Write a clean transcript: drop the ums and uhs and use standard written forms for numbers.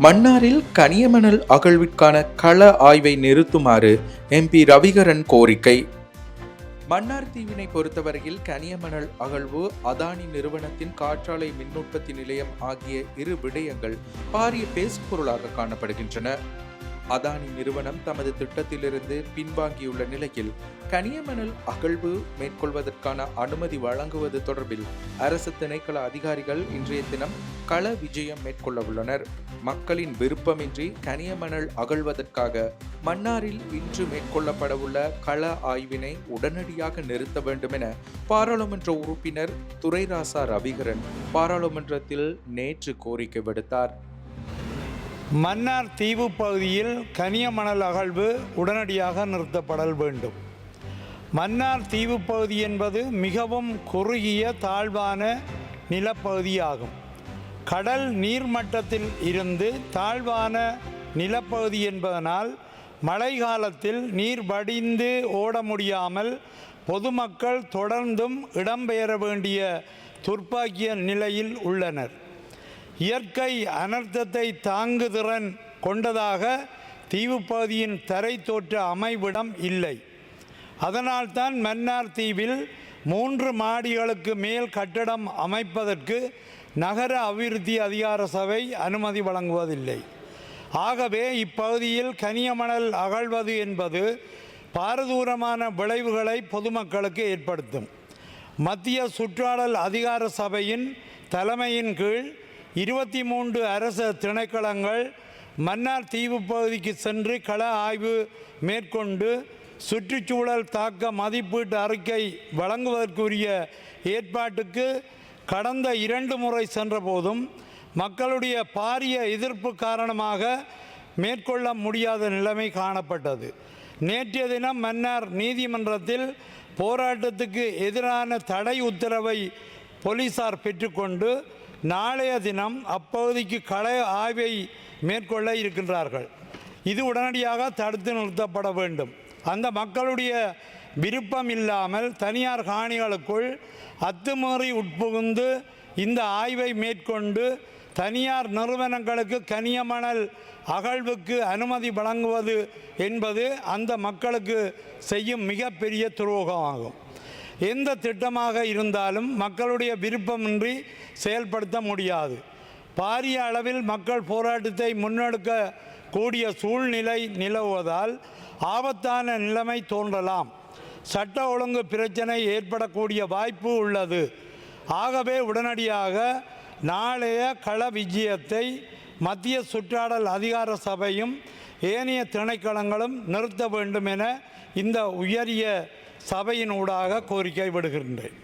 மன்னாரில் கனியமணல் அகழ்விற்கான கள ஆய்வை நிறுத்துமாறு MP ரவிகரன் கோரிக்கை. மன்னார் தீவினை பொறுத்தவரையில் கனியமணல் அகழ்வு, அதானி நிறுவனத்தின் காற்றாலை மின் உற்பத்தி நிலையம் ஆகிய இரு விடயங்கள் பாரிய பேசுபொருளாக காணப்படுகின்றன. அதானி நிறுவனம் தமது திட்டத்திலிருந்து பின்வாங்கியுள்ள நிலையில் கனியமணல் அகழ்வு மேற்கொள்வதற்கான அனுமதி வழங்குவது தொடர்பில் அரசு திணைக்கள அதிகாரிகள் இன்றைய தினம் கள விஜயம் மேற்கொள்ள உள்ளனர். மக்களின் விருப்பமின்றி கனியமணல் அகழ்வதற்காக மன்னாரில் இன்று மேற்கொள்ளப்படவுள்ள கள ஆய்வினை உடனடியாக நிறுத்த வேண்டும் என பாராளுமன்ற உறுப்பினர் துரைராசா ரவிகரன் பாராளுமன்றத்தில் நேற்று கோரிக்கை விடுத்தார். மன்னார் தீவு பகுதியில் கனியமணல் அகழ்வு உடனடியாக நிறுத்தப்படல் வேண்டும். மன்னார் தீவு பகுதி என்பது மிகவும் குறுகிய தாழ்வான நிலப்பகுதியாகும். கடல் நீர்மட்டத்தில் இருந்து தாழ்வான நிலப்பகுதி என்பதனால் மழை காலத்தில் நீர் வடிந்து ஓட முடியாமல் பொதுமக்கள் தொடர்ந்தும் இடம்பெயர வேண்டிய துர்ப்பாக்கிய நிலையில் உள்ளனர். இயற்கை அனர்த்தத்தை தாங்குதிறன் கொண்டதாக தீவு பகுதியின் தரை தோற்ற அமைவிடம் இல்லை. அதனால்தான் மன்னார் தீவில் 3 மாடிகளுக்கு மேல் கட்டடம் அமைப்பதற்கு நகர அபிவிருத்தி அதிகார சபை அனுமதி வழங்குவதில்லை. ஆகவே இப்பகுதியில் கனியமணல் அகழ்வது என்பது பாரதூரமான விளைவுகளை பொதுமக்களுக்கு ஏற்படுத்தும். மத்திய சுற்றாடல் அதிகார சபையின் தலைமையின் கீழ் 23 அரச திணைக்களங்கள் மன்னார் தீவு பகுதிக்கு சென்று கள ஆய்வு மேற்கொண்டு சுற்றுச்சூழல் தாக்க மதிப்பீட்டு அறிக்கை வழங்குவதற்குரிய ஏற்பாட்டுக்கு கடந்த 2 முறை சென்ற போதும் மக்களுடைய பாரிய எதிர்ப்பு காரணமாக மேற்கொள்ள முடியாத நிலைமை காணப்பட்டது. நேற்றைய தினம் மன்னார் நீதிமன்றத்தில் போராட்டத்துக்கு எதிரான தடை உத்தரவை போலீசார் பெற்றுக்கொண்டு நாளைய தினம் அப்பகுதிக்கு கள ஆய்வை மேற்கொள்ள இருக்கின்றார்கள். இது உடனடியாக தடுத்து நிறுத்தப்பட வேண்டும். அந்த மக்களுடைய விருப்பம் இல்லாமல் தனியார் காணிகளுக்குள் அத்துமீறி உட்புகுந்து இந்த ஆய்வை மேற்கொண்டு தனியார் நிறுவனங்களுக்கு கனியமணல் அகழ்வுக்கு அனுமதி வழங்குவது என்பது அந்த மக்களுக்கு செய்யும் மிகப்பெரிய துரோகமாகும். எந்த திட்டமாக இருந்தாலும் மக்களுடைய விருப்பமின்றி செயல்படுத்த முடியாது. பாரிய அளவில் மக்கள் போராட்டத்தை முன்னெடுக்க கூடிய சூழ்நிலை நிலவுவதால் ஆபத்தான நிலைமை தோன்றலாம். சட்ட ஒழுங்கு பிரச்சனை ஏற்படக்கூடிய வாய்ப்பு உள்ளது. ஆகவே உடனடியாக நாளைய கள விஜயத்தை மத்திய சுற்றாடல் அதிகார சபையும் ஏனைய திணைக்களங்களும் நிறுத்த வேண்டும் என இந்த உயரிய சபையினூடாக கோரிக்கை விடுகின்றேன்.